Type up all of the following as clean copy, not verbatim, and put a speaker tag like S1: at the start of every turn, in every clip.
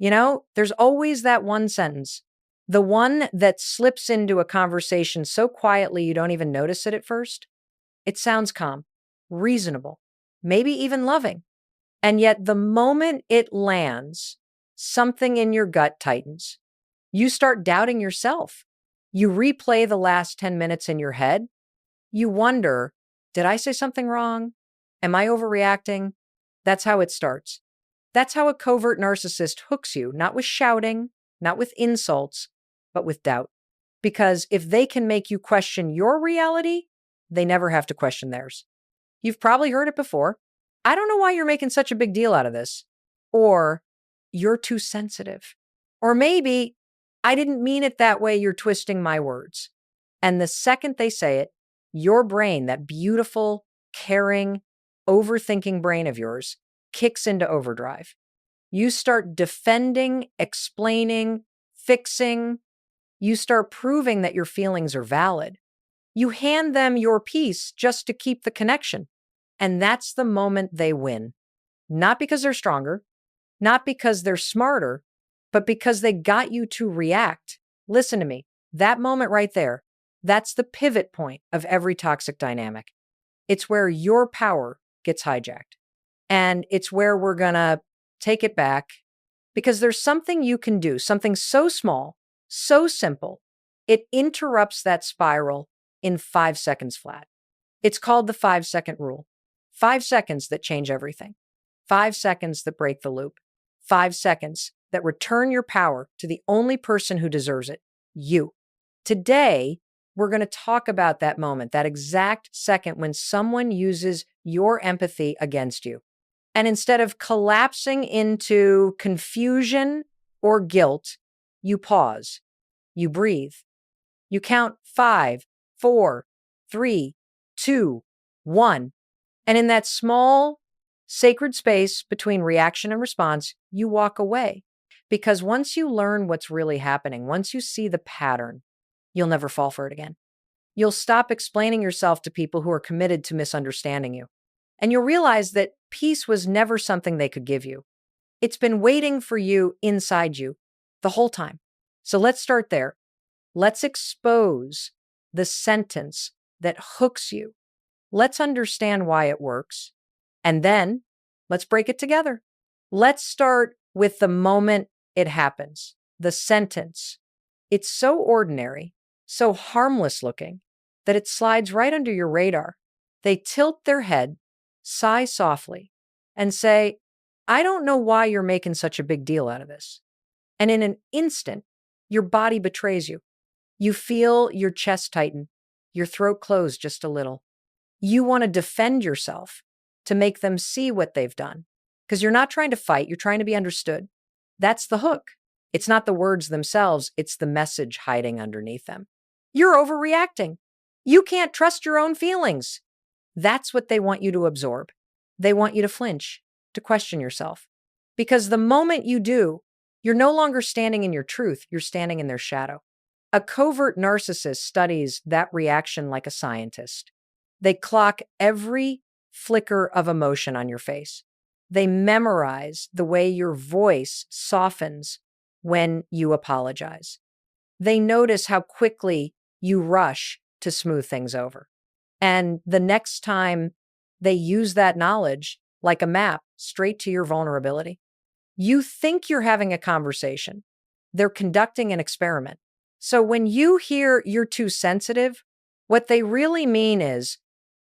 S1: There's always that one sentence, the one that slips into a conversation so quietly you don't even notice it at first. It sounds calm, reasonable, maybe even loving. And yet, the moment it lands, something in your gut tightens. You start doubting yourself. You replay the last 10 minutes in your head. You wonder, did I say something wrong? Am I overreacting? That's how it starts. That's how a covert narcissist hooks you, not with shouting, not with insults, but with doubt. Because if they can make you question your reality, they never have to question theirs. You've probably heard it before. I don't know why you're making such a big deal out of this. Or you're too sensitive. Or maybe I didn't mean it that way. You're twisting my words. And the second they say it, your brain, that beautiful, caring, overthinking brain of yours, kicks into overdrive. You start defending, explaining, fixing. You start proving that your feelings are valid. You hand them your piece just to keep the connection. And that's the moment they win. Not because they're stronger, not because they're smarter, but because they got you to react. Listen to me. That moment right there, that's the pivot point of every toxic dynamic. It's where your power gets hijacked. And it's where we're going to take it back because there's something you can do, something so small, so simple. It interrupts that spiral in 5 seconds flat. It's called the 5-second rule. 5 seconds that change everything. 5 seconds that break the loop. 5 seconds that return your power to the only person who deserves it, you. Today, we're going to talk about that moment, that exact second when someone uses your empathy against you. And instead of collapsing into confusion or guilt, you pause, you breathe, you count 5, 4, 3, 2, 1. And in that small, sacred space between reaction and response, you walk away. Because once you learn what's really happening, once you see the pattern, you'll never fall for it again. You'll stop explaining yourself to people who are committed to misunderstanding you. And you'll realize that peace was never something they could give you. It's been waiting for you inside you the whole time. So let's start there. Let's expose the sentence that hooks you. Let's understand why it works. And then let's break it together. Let's start with the moment it happens, the sentence. It's so ordinary, so harmless looking, that it slides right under your radar. They tilt their head, sigh softly, and say, I don't know why you're making such a big deal out of this. And in an instant, your body betrays you. You feel your chest tighten, your throat close just a little. You want to defend yourself to make them see what they've done. Because you're not trying to fight, you're trying to be understood. That's the hook. It's not the words themselves, it's the message hiding underneath them. You're overreacting. You can't trust your own feelings. That's what they want you to absorb. They want you to flinch, to question yourself. Because the moment you do, you're no longer standing in your truth, you're standing in their shadow. A covert narcissist studies that reaction like a scientist. They clock every flicker of emotion on your face. They memorize the way your voice softens when you apologize. They notice how quickly you rush to smooth things over. And the next time they use that knowledge like a map straight to your vulnerability. You think you're having a conversation. They're conducting an experiment. So when you hear you're too sensitive, what they really mean is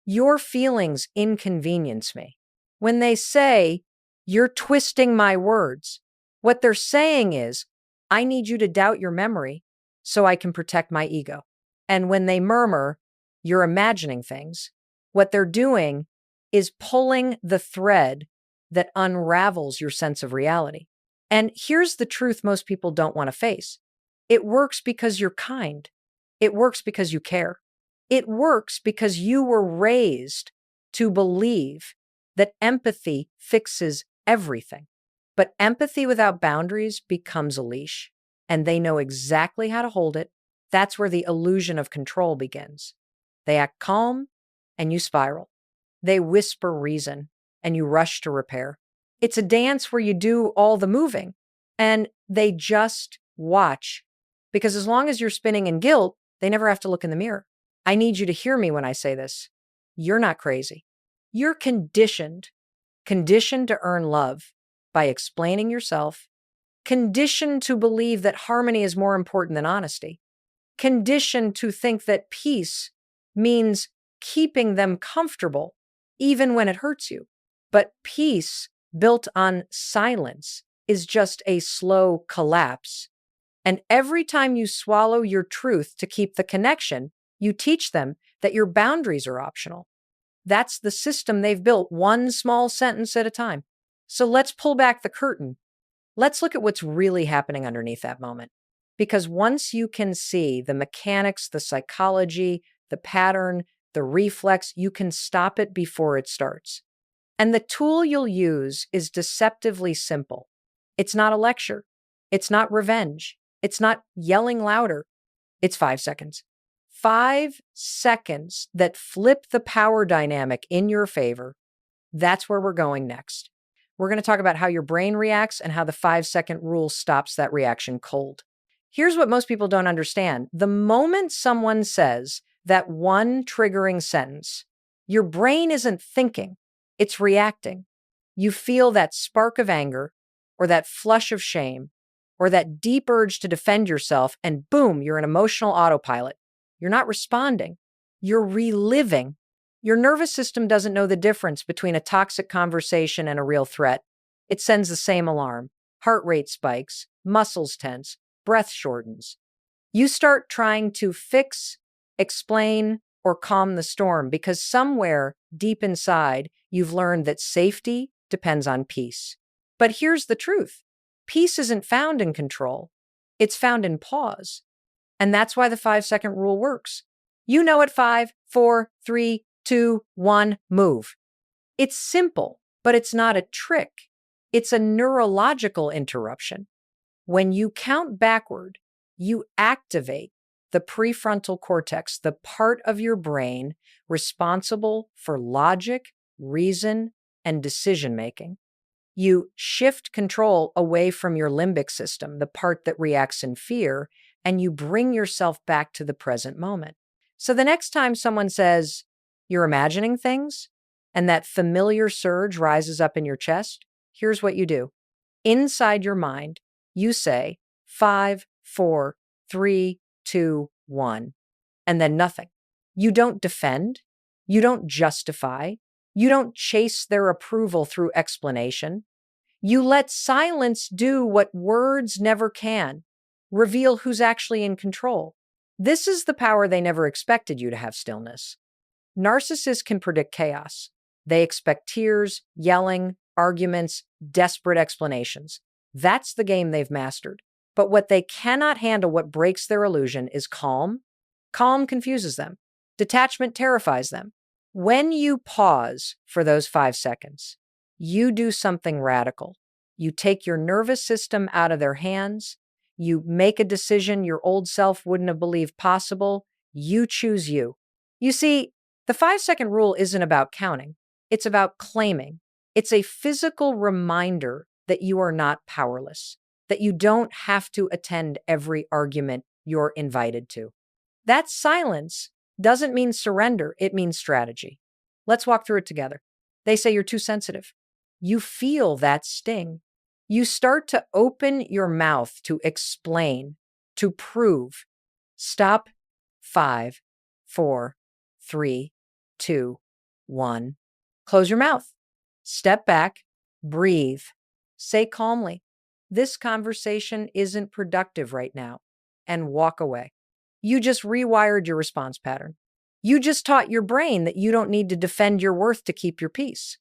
S1: your feelings inconvenience me. When they say you're twisting my words, what they're saying is I need you to doubt your memory so I can protect my ego. And when they murmur, you're imagining things, what they're doing is pulling the thread that unravels your sense of reality. And here's the truth most people don't want to face. It works because you're kind. It works because you care. It works because you were raised to believe that empathy fixes everything. But empathy without boundaries becomes a leash, and they know exactly how to hold it. That's where the illusion of control begins. They act calm, and you spiral. They whisper reason, and you rush to repair. It's a dance where you do all the moving, And they just watch. Because as long as you're spinning in guilt, they never have to look in the mirror. I need you to hear me when I say this. You're not crazy. You're conditioned to earn love by explaining yourself, conditioned to believe that harmony is more important than honesty, conditioned to think that peace means keeping them comfortable, even when it hurts you. But peace built on silence is just a slow collapse. And every time you swallow your truth to keep the connection, you teach them that your boundaries are optional. That's the system they've built, one small sentence at a time. So let's pull back the curtain. Let's look at what's really happening underneath that moment. Because once you can see the mechanics, the psychology, the pattern, the reflex, you can stop it before it starts. And the tool you'll use is deceptively simple. It's not a lecture. It's not revenge. It's not yelling louder. It's 5 seconds. 5 seconds that flip the power dynamic in your favor. That's where we're going next. We're going to talk about how your brain reacts and how the 5-second rule stops that reaction cold. Here's what most people don't understand. The moment someone says that one triggering sentence, your brain isn't thinking, it's reacting. You feel that spark of anger or that flush of shame or that deep urge to defend yourself, and boom, you're an emotional autopilot. You're not responding. You're reliving. Your nervous system doesn't know the difference between a toxic conversation and a real threat. It sends the same alarm. Heart rate spikes, muscles tense, breath shortens. You start trying to fix, explain, or calm the storm because somewhere deep inside, you've learned that safety depends on peace. But here's the truth. Peace isn't found in control. It's found in pause. And that's why the 5-second rule works. You know at 5, 4, 3, 2, 1, move. It's simple, but it's not a trick. It's a neurological interruption. When you count backward, you activate the prefrontal cortex, the part of your brain responsible for logic, reason, and decision-making. You shift control away from your limbic system, the part that reacts in fear, and you bring yourself back to the present moment. So the next time someone says, you're imagining things, and that familiar surge rises up in your chest, here's what you do. Inside your mind, you say 5, 4, 3, 2, 1, and then nothing. You don't defend. You don't justify. You don't chase their approval through explanation. You let silence do what words never can, reveal who's actually in control. This is the power they never expected you to have: stillness. Narcissists can predict chaos. They expect tears, yelling, arguments, desperate explanations. That's the game they've mastered. But what they cannot handle, what breaks their illusion, is calm. Calm confuses them. Detachment terrifies them. When you pause for those 5 seconds, you do something radical. You take your nervous system out of their hands. You make a decision your old self wouldn't have believed possible. You choose you. You see, the 5-second rule isn't about counting. It's about claiming. It's a physical reminder that you are not powerless, that you don't have to attend every argument you're invited to. That silence doesn't mean surrender. It means strategy. Let's walk through it together. They say you're too sensitive. You feel that sting. You start to open your mouth to explain, to prove. Stop. 5, 4, 3, 2, 1. Close your mouth. Step back. Breathe. Say calmly, this conversation isn't productive right now, and walk away. You just rewired your response pattern. You just taught your brain that you don't need to defend your worth to keep your peace.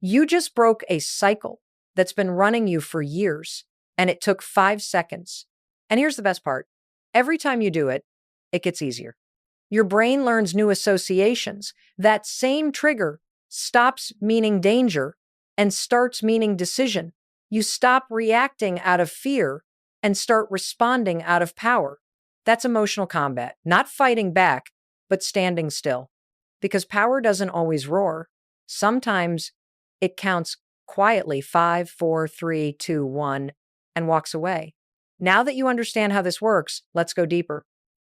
S1: You just broke a cycle that's been running you for years, and it took 5 seconds. And here's the best part. Every time you do it, it gets easier. Your brain learns new associations. That same trigger stops meaning danger and starts meaning decision. You stop reacting out of fear and start responding out of power. That's emotional combat, not fighting back, but standing still. Because power doesn't always roar. Sometimes it counts quietly, 5, 4, 3, 2, 1, and walks away. Now that you understand how this works, let's go deeper.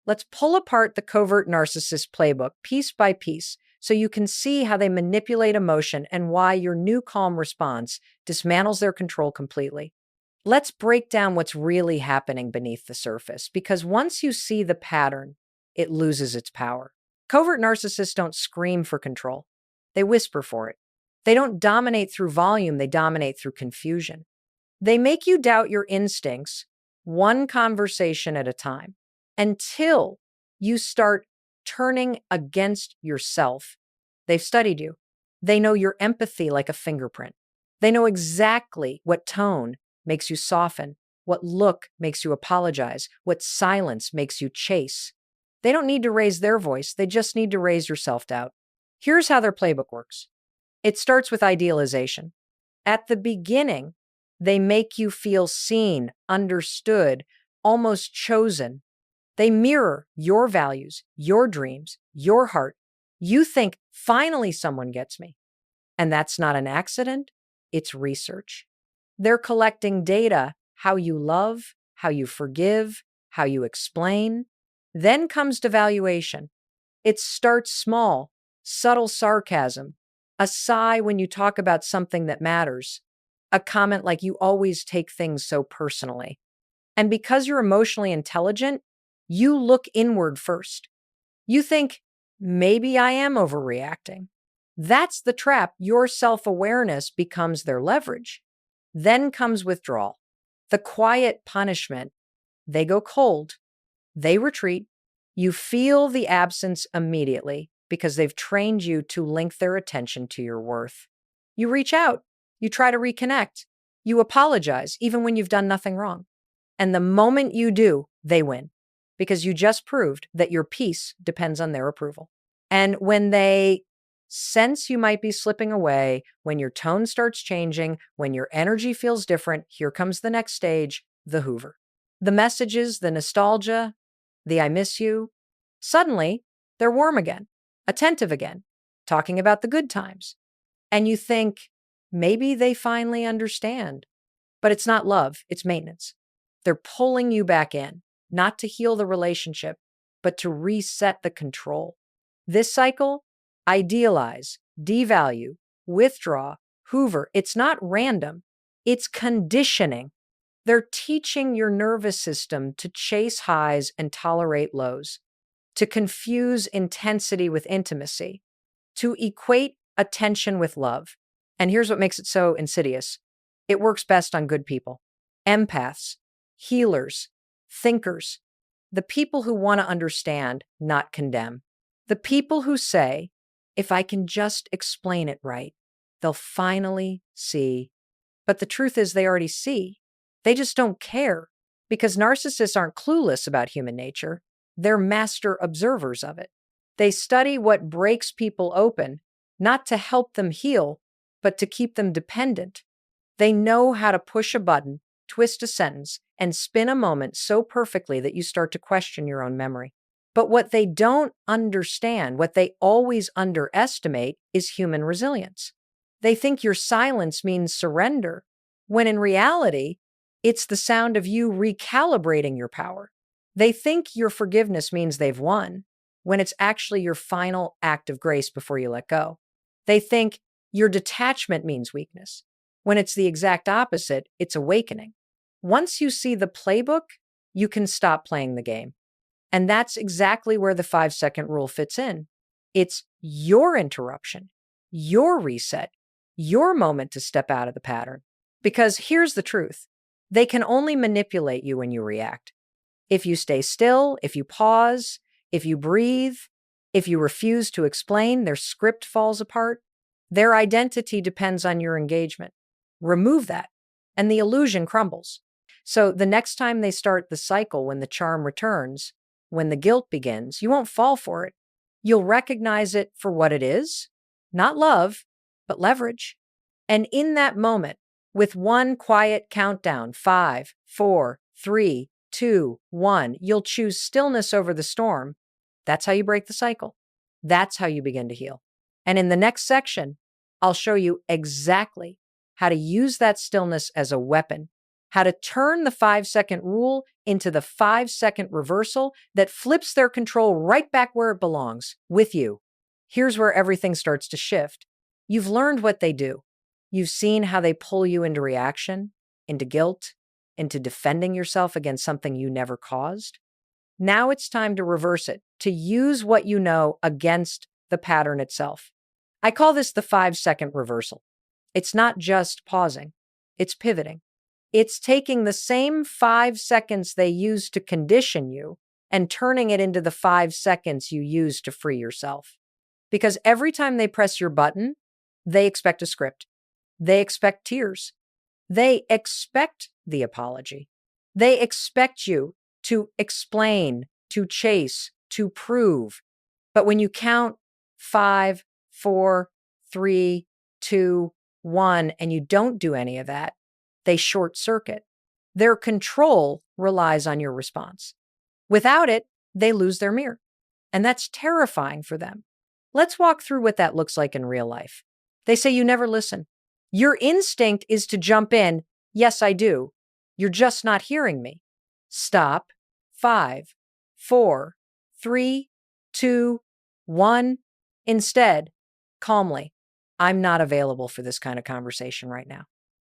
S1: Let's pull apart the covert narcissist playbook piece by piece so you can see how they manipulate emotion and why your new calm response dismantles their control completely. Let's break down what's really happening beneath the surface, because once you see the pattern, it loses its power. Covert narcissists don't scream for control. They whisper for it. They don't dominate through volume, they dominate through confusion. They make you doubt your instincts one conversation at a time until you start turning against yourself. They've studied you. They know your empathy like a fingerprint. They know exactly what tone makes you soften, what look makes you apologize, what silence makes you chase. They don't need to raise their voice, they just need to raise your self-doubt. Here's how their playbook works. It starts with idealization. At the beginning, they make you feel seen, understood, almost chosen. They mirror your values, your dreams, your heart. You think, finally someone gets me. And that's not an accident, it's research. They're collecting data, how you love, how you forgive, how you explain. Then comes devaluation. It starts small, subtle sarcasm, a sigh when you talk about something that matters, a comment like you always take things so personally. And because you're emotionally intelligent, you look inward first. You think, maybe I am overreacting. That's the trap. Your self-awareness becomes their leverage. Then comes withdrawal, the quiet punishment. They go cold. They retreat. You feel the absence immediately because they've trained you to link their attention to your worth. You reach out. You try to reconnect. You apologize, even when you've done nothing wrong. And the moment you do, they win, because you just proved that your peace depends on their approval. And when they sense you might be slipping away, when your tone starts changing, when your energy feels different, here comes the next stage, the Hoover. The messages, the nostalgia, the I miss you. Suddenly, they're warm again, attentive again, talking about the good times. And you think, maybe they finally understand. But it's not love, it's maintenance. They're pulling you back in, not to heal the relationship, but to reset the control. This cycle, idealize, devalue, withdraw, Hoover, it's not random, it's conditioning. They're teaching your nervous system to chase highs and tolerate lows, to confuse intensity with intimacy, to equate attention with love. And here's what makes it so insidious. It works best on good people, empaths, healers, thinkers, the people who want to understand, not condemn, the people who say, if I can just explain it right, they'll finally see. But the truth is they already see. They just don't care, because narcissists aren't clueless about human nature. They're master observers of it. They study what breaks people open, not to help them heal, but to keep them dependent. They know how to push a button, twist a sentence, and spin a moment so perfectly that you start to question your own memory. But what they don't understand, what they always underestimate, is human resilience. They think your silence means surrender, when in reality, it's the sound of you recalibrating your power. They think your forgiveness means they've won, when it's actually your final act of grace before you let go. They think your detachment means weakness, when it's the exact opposite, it's awakening. Once you see the playbook, you can stop playing the game. And that's exactly where the 5-second rule fits in. It's your interruption, your reset, your moment to step out of the pattern. Because here's the truth. They can only manipulate you when you react. If you stay still, if you pause, if you breathe, if you refuse to explain, their script falls apart. Their identity depends on your engagement. Remove that, and the illusion crumbles. So the next time they start the cycle, when the charm returns, when the guilt begins, you won't fall for it. You'll recognize it for what it is, not love, but leverage. And in that moment, with one quiet countdown, 5, 4, 3, 2, 1, you'll choose stillness over the storm. That's how you break the cycle. That's how you begin to heal. And in the next section, I'll show you exactly how to use that stillness as a weapon, how to turn the 5-second rule into the 5-second reversal that flips their control right back where it belongs, with you. Here's where everything starts to shift. You've learned what they do. You've seen how they pull you into reaction, into guilt, into defending yourself against something you never caused. Now it's time to reverse it, to use what you know against the pattern itself. I call this the 5-second reversal. It's not just pausing, it's pivoting. It's taking the same 5 seconds they used to condition you and turning it into the 5 seconds you use to free yourself. Because every time they press your button, they expect a script. They expect tears. They expect the apology. They expect you to explain, to chase, to prove. But when you count 5, 4, 3, 2, 1, and you don't do any of that, they short circuit. Their control relies on your response. Without it, they lose their mirror. And that's terrifying for them. Let's walk through what that looks like in real life. They say you never listen. Your instinct is to jump in. Yes, I do. You're just not hearing me. Stop. 5, 4, 3, 2, 1. Instead, calmly, I'm not available for this kind of conversation right now.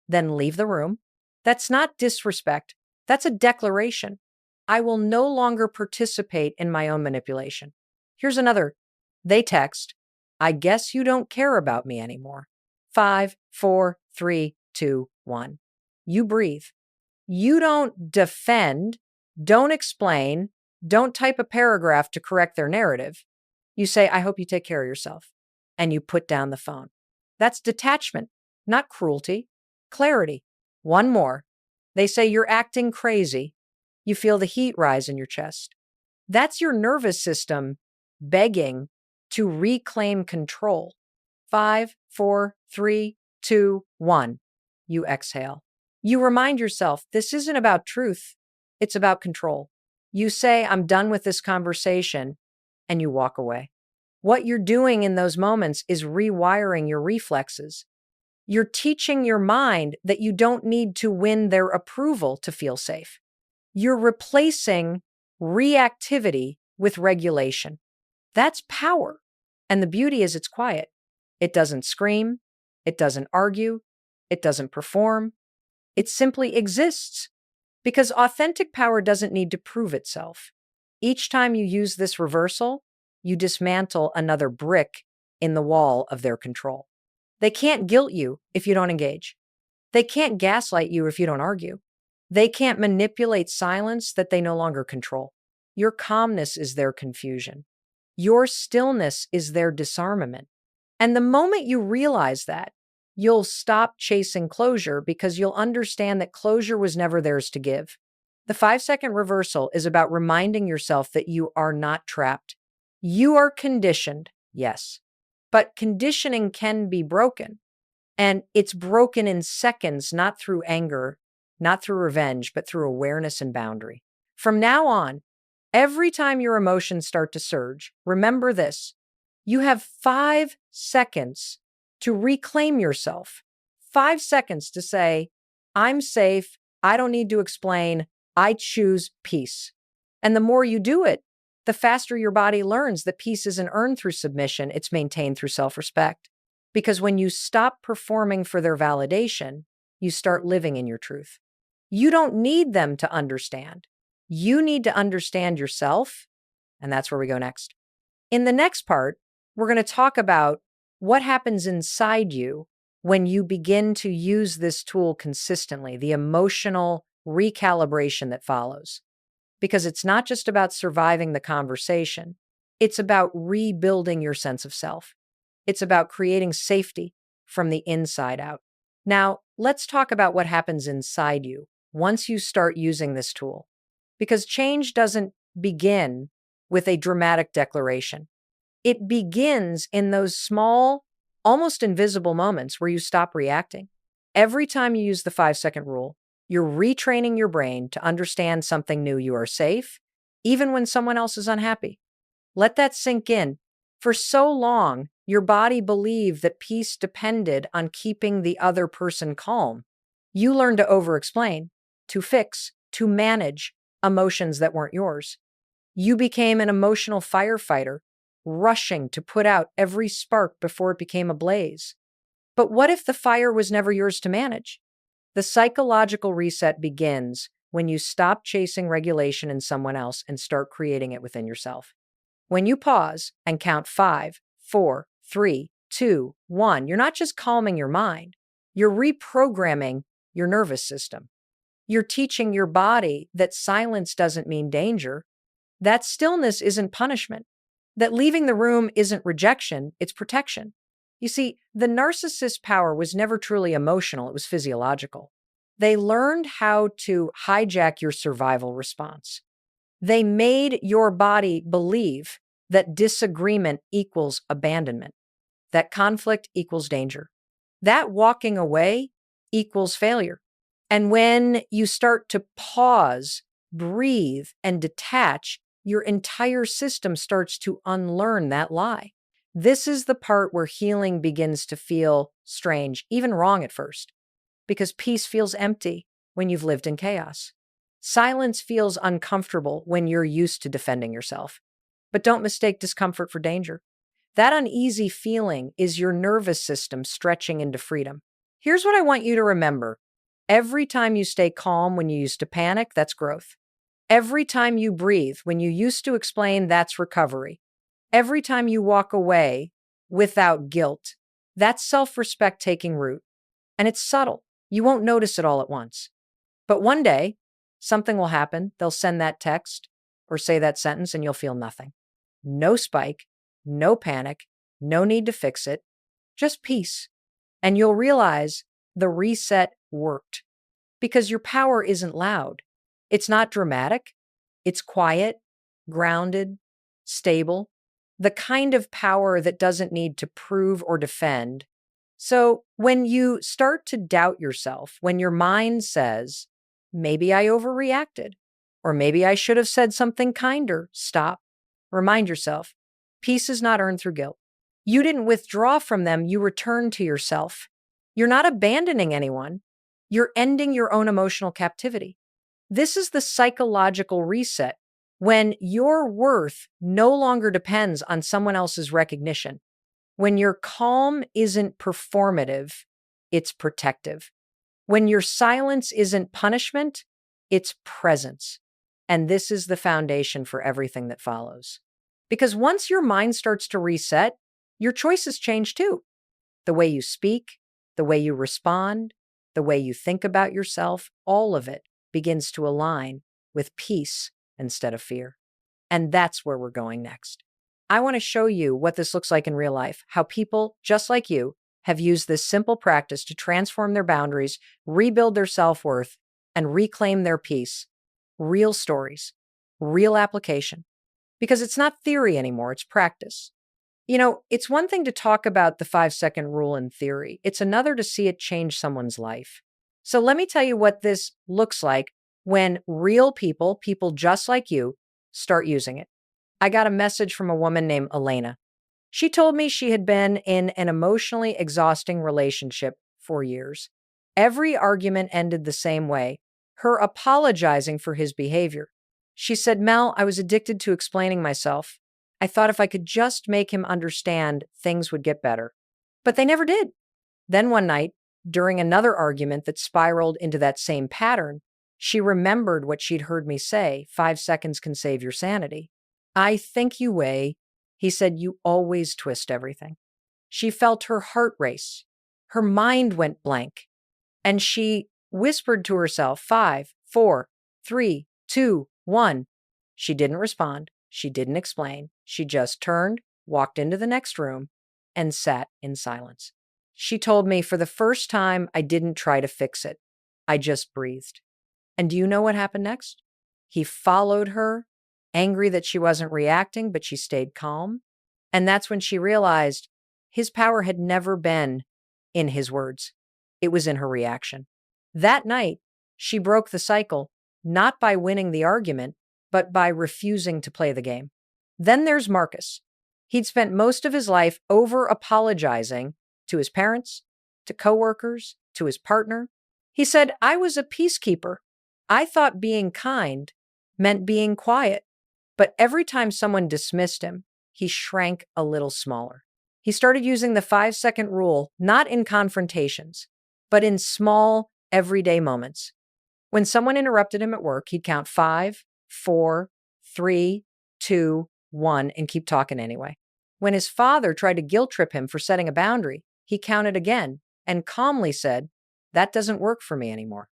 S1: Then leave the room. That's not disrespect. That's a declaration. I will no longer participate in my own manipulation. Here's another. They text, I guess you don't care about me anymore. 5, 4, 3, 2, 1. You breathe. You don't defend, don't explain, don't type a paragraph to correct their narrative. You say, I hope you take care of yourself. And you put down the phone. That's detachment, not cruelty. Clarity. One more. They say you're acting crazy. You feel the heat rise in your chest. That's your nervous system begging to reclaim control. 5, 4, 3, 2, 1. You exhale. You remind yourself this isn't about truth. It's about control. You say, I'm done with this conversation, and you walk away. What you're doing in those moments is rewiring your reflexes. You're teaching your mind that you don't need to win their approval to feel safe. You're replacing reactivity with regulation. That's power. And the beauty is it's quiet. It doesn't scream. It doesn't argue. It doesn't perform. It simply exists. Because authentic power doesn't need to prove itself. Each time you use this reversal, you dismantle another brick in the wall of their control. They can't guilt you if you don't engage. They can't gaslight you if you don't argue. They can't manipulate silence that they no longer control. Your calmness is their confusion. Your stillness is their disarmament. And the moment you realize that, you'll stop chasing closure because you'll understand that closure was never theirs to give. The 5-second reversal is about reminding yourself that you are not trapped. You are conditioned, yes. But conditioning can be broken, and it's broken in seconds, not through anger, not through revenge, but through awareness and boundary. From now on, every time your emotions start to surge, remember this. You have 5 seconds to reclaim yourself. 5 seconds to say, I'm safe, I don't need to explain, I choose peace. And the more you do it, the faster your body learns that peace isn't earned through submission, it's maintained through self-respect. Because when you stop performing for their validation, you start living in your truth. You don't need them to understand. You need to understand yourself, and that's where we go next. In the next part, we're going to talk about what happens inside you when you begin to use this tool consistently, the emotional recalibration that follows. Because it's not just about surviving the conversation. It's about rebuilding your sense of self. It's about creating safety from the inside out. Now, let's talk about what happens inside you once you start using this tool. Because change doesn't begin with a dramatic declaration. It begins in those small, almost invisible moments where you stop reacting. Every time you use the 5-second rule, you're retraining your brain to understand something new. You are safe, even when someone else is unhappy. Let that sink in. For so long, your body believed that peace depended on keeping the other person calm. You learn to over-explain. to fix, to manage emotions that weren't yours. You became an emotional firefighter, rushing to put out every spark before it became a blaze. But what if the fire was never yours to manage? The psychological reset begins when you stop chasing regulation in someone else and start creating it within yourself. When you pause and count 5, 4, 3, 2, 1, you're not just calming your mind, you're reprogramming your nervous system. You're teaching your body that silence doesn't mean danger, that stillness isn't punishment, that leaving the room isn't rejection, it's protection. You see, the narcissist's power was never truly emotional, it was physiological. They learned how to hijack your survival response. They made your body believe that disagreement equals abandonment, that conflict equals danger, that walking away equals failure. And when you start to pause, breathe, and detach, your entire system starts to unlearn that lie. This is the part where healing begins to feel strange, even wrong at first, because peace feels empty when you've lived in chaos. Silence feels uncomfortable when you're used to defending yourself. But don't mistake discomfort for danger. That uneasy feeling is your nervous system stretching into freedom. Here's what I want you to remember. Every time you stay calm when you used to panic, that's growth. Every time you breathe when you used to explain, that's recovery. Every time you walk away without guilt, that's self-respect taking root. And it's subtle. You won't notice it all at once. But one day, something will happen. They'll send that text or say that sentence and you'll feel nothing. No spike, no panic, no need to fix it, just peace. And you'll realize the reset worked because your power isn't loud. It's not dramatic. It's quiet, grounded, stable, the kind of power that doesn't need to prove or defend. So when you start to doubt yourself, when your mind says, maybe I overreacted, or maybe I should have said something kinder, stop. Remind yourself, peace is not earned through guilt. You didn't withdraw from them, you returned to yourself. You're not abandoning anyone. You're ending your own emotional captivity. This is the psychological reset when your worth no longer depends on someone else's recognition. When your calm isn't performative, it's protective. When your silence isn't punishment, it's presence. And this is the foundation for everything that follows. Because once your mind starts to reset, your choices change too. The way you speak, the way you respond, the way you think about yourself, all of it begins to align with peace instead of fear. And that's where we're going next. I want to show you what this looks like in real life, how people just like you have used this simple practice to transform their boundaries, rebuild their self-worth, and reclaim their peace. Real stories, real application. Because it's not theory anymore, it's practice. You know, it's one thing to talk about the 5-second rule in theory. It's another to see it change someone's life. So let me tell you what this looks like when real people just like you, start using it. I got a message from a woman named Elena. She told me she had been in an emotionally exhausting relationship for years. Every argument ended the same way, her apologizing for his behavior. She said, Mel, I was addicted to explaining myself. I thought if I could just make him understand, things would get better. But they never did. Then one night, during another argument that spiraled into that same pattern, she remembered what she'd heard me say, 5 seconds can save your sanity. I think you weigh. He said, you always twist everything. She felt her heart race. Her mind went blank. And she whispered to herself, 5, 4, 3, 2, 1. She didn't respond. She didn't explain. She just turned, walked into the next room, and sat in silence. She told me for the first time, I didn't try to fix it. I just breathed. And do you know what happened next? He followed her, angry that she wasn't reacting, but she stayed calm. And that's when she realized his power had never been in his words. It was in her reaction. That night, she broke the cycle, not by winning the argument, but by refusing to play the game. Then there's Marcus. He'd spent most of his life over-apologizing to his parents, to coworkers, to his partner. He said, I was a peacekeeper. I thought being kind meant being quiet. But every time someone dismissed him, he shrank a little smaller. He started using the 5-second rule, not in confrontations, but in small, everyday moments. When someone interrupted him at work, he'd count 5, 4, 3, 2, 1, and keep talking anyway. When his father tried to guilt trip him for setting a boundary, he counted again and calmly said, "That doesn't work for me anymore."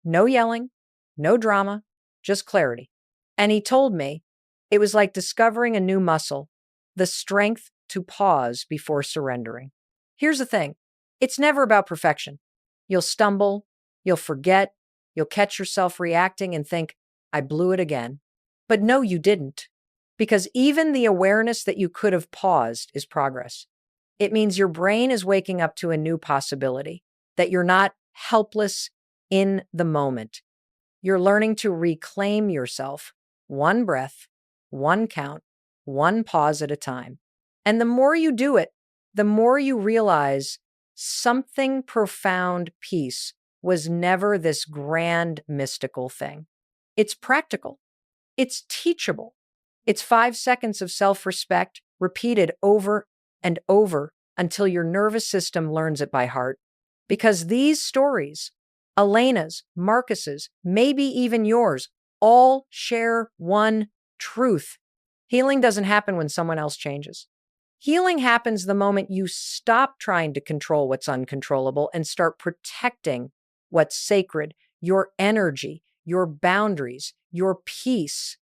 S1: No yelling, no drama, just clarity. And he told me it was like discovering a new muscle, the strength to pause before surrendering. Here's the thing, it's never about perfection. You'll stumble, you'll forget, you'll catch yourself reacting and think, "I blew it again." But no, you didn't. Because even the awareness that you could have paused is progress. It means your brain is waking up to a new possibility, that you're not helpless in the moment. You're learning to reclaim yourself, one breath, one count, one pause at a time. And the more you do it, the more you realize something profound peace was never this grand mystical thing. It's practical. It's teachable. It's 5 seconds of self-respect repeated over and over until your nervous system learns it by heart. Because these stories, Elena's, Marcus's, maybe even yours, all share one truth. Healing doesn't happen when someone else changes. Healing happens the moment you stop trying to control what's uncontrollable and start protecting what's sacred, your energy, your boundaries, your peace.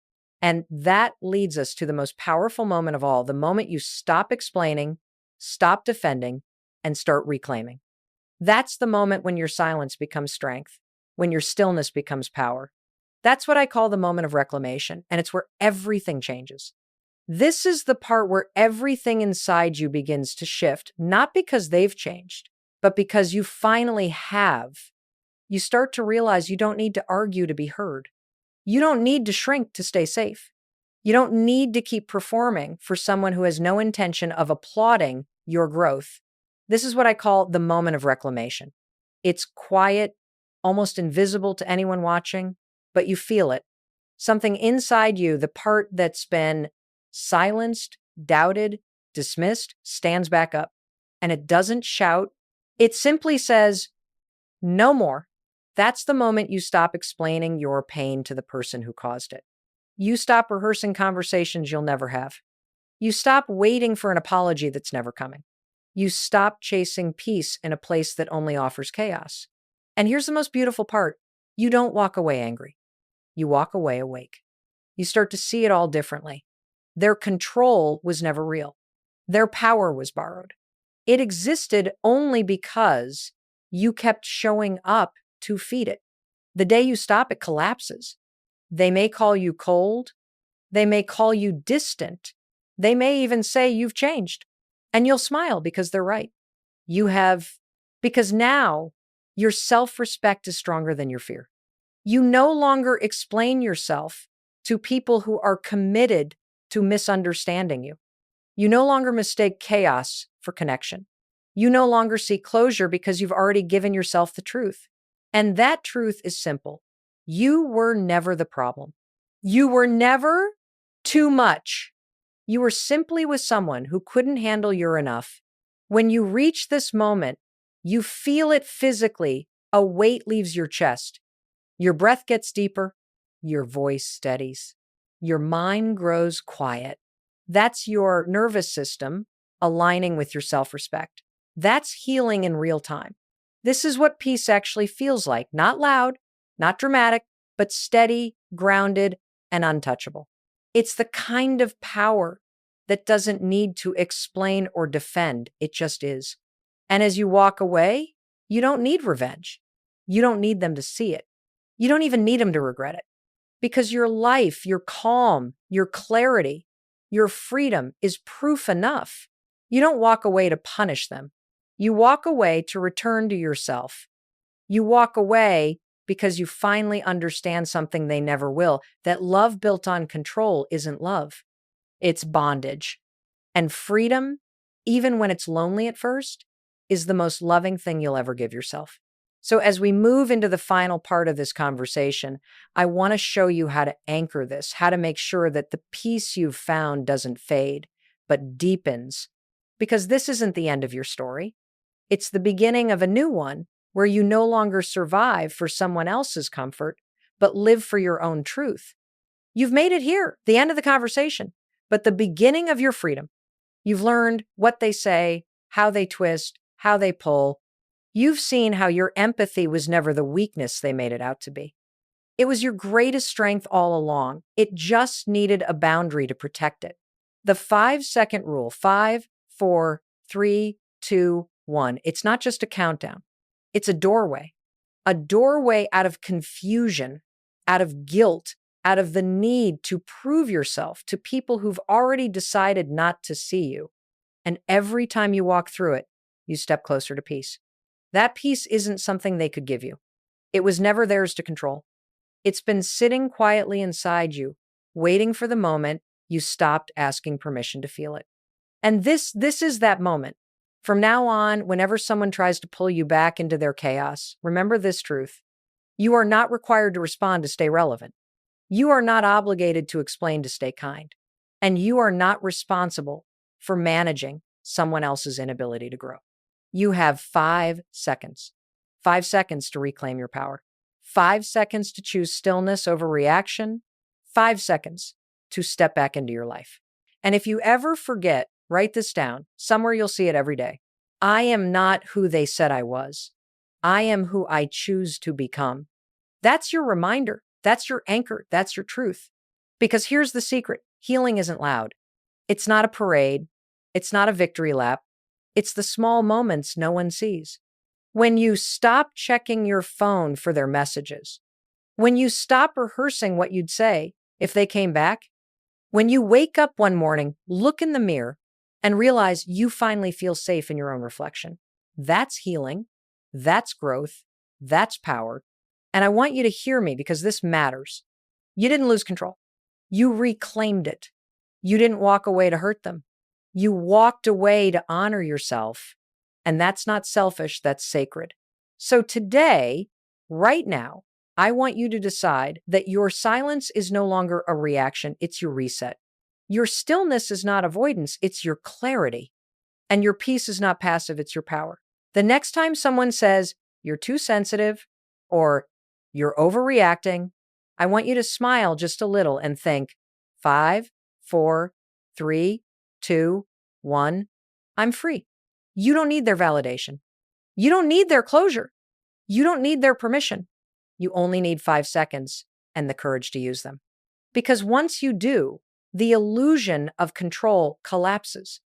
S1: And that leads us to the most powerful moment of all, the moment you stop explaining, stop defending, and start reclaiming. That's the moment when your silence becomes strength, when your stillness becomes power. That's what I call the moment of reclamation, and it's where everything changes. This is the part where everything inside you begins to shift, not because they've changed, but because you finally have. You start to realize you don't need to argue to be heard. You don't need to shrink to stay safe. You don't need to keep performing for someone who has no intention of applauding your growth. This is what I call the moment of reclamation. It's quiet, almost invisible to anyone watching, but you feel it. Something inside you, the part that's been silenced, doubted, dismissed, stands back up. And it doesn't shout. It simply says, "No more." That's the moment you stop explaining your pain to the person who caused it. You stop rehearsing conversations you'll never have. You stop waiting for an apology that's never coming. You stop chasing peace in a place that only offers chaos. And here's the most beautiful part. You don't walk away angry. You walk away awake. You start to see it all differently. Their control was never real. Their power was borrowed. It existed only because you kept showing up to feed it. The day you stop, it collapses. They may call you cold. They may call you distant. They may even say you've changed. And you'll smile because they're right. Because now your self-respect is stronger than your fear. You no longer explain yourself to people who are committed to misunderstanding you. You no longer mistake chaos for connection. You no longer seek closure because you've already given yourself the truth. And that truth is simple. You were never the problem. You were never too much. You were simply with someone who couldn't handle your enough. When you reach this moment, you feel it physically. A weight leaves your chest. Your breath gets deeper. Your voice steadies. Your mind grows quiet. That's your nervous system aligning with your self-respect. That's healing in real time. This is what peace actually feels like. Not loud, not dramatic, but steady, grounded, and untouchable. It's the kind of power that doesn't need to explain or defend. It just is. And as you walk away, you don't need revenge. You don't need them to see it. You don't even need them to regret it. Because your life, your calm, your clarity, your freedom is proof enough. You don't walk away to punish them. You walk away to return to yourself. You walk away because you finally understand something they never will, that love built on control isn't love. It's bondage. And freedom, even when it's lonely at first, is the most loving thing you'll ever give yourself. So, as we move into the final part of this conversation, I want to show you how to anchor this, how to make sure that the peace you've found doesn't fade, but deepens. Because this isn't the end of your story. It's the beginning of a new one where you no longer survive for someone else's comfort, but live for your own truth. You've made it here, the end of the conversation, but the beginning of your freedom. You've learned what they say, how they twist, how they pull. You've seen how your empathy was never the weakness they made it out to be. It was your greatest strength all along. It just needed a boundary to protect it. The 5-second rule, 5, 4, 3, 2, 1. It's not just a countdown. It's a doorway out of confusion, out of guilt, out of the need to prove yourself to people who've already decided not to see you. And every time you walk through it, you step closer to peace. That peace isn't something they could give you. It was never theirs to control. It's been sitting quietly inside you, waiting for the moment you stopped asking permission to feel it. And this is that moment. From now on, whenever someone tries to pull you back into their chaos, remember this truth. You are not required to respond to stay relevant. You are not obligated to explain to stay kind. And you are not responsible for managing someone else's inability to grow. You have 5 seconds. 5 seconds to reclaim your power. 5 seconds to choose stillness over reaction. 5 seconds to step back into your life. And if you ever forget, write this down. Somewhere you'll see it every day. I am not who they said I was. I am who I choose to become. That's your reminder. That's your anchor. That's your truth. Because here's the secret. Healing isn't loud. It's not a parade. It's not a victory lap. It's the small moments no one sees. When you stop checking your phone for their messages, when you stop rehearsing what you'd say if they came back, when you wake up one morning, look in the mirror, and realize you finally feel safe in your own reflection. That's healing. That's growth. That's power. And I want you to hear me because this matters. You didn't lose control. You reclaimed it. You didn't walk away to hurt them. You walked away to honor yourself. And that's not selfish, that's sacred. So today, right now, I want you to decide that your silence is no longer a reaction, it's your reset. Your stillness is not avoidance, it's your clarity. And your peace is not passive, it's your power. The next time someone says, you're too sensitive, or you're overreacting, I want you to smile just a little and think, 5, 4, 3, 2, 1, I'm free. You don't need their validation. You don't need their closure. You don't need their permission. You only need 5 seconds and the courage to use them. Because once you do, the illusion of control collapses.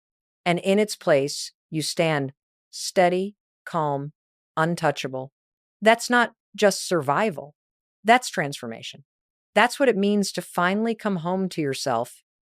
S1: And in its place, you stand steady, calm, untouchable. That's not just survival. That's transformation. That's what it means to finally come home to yourself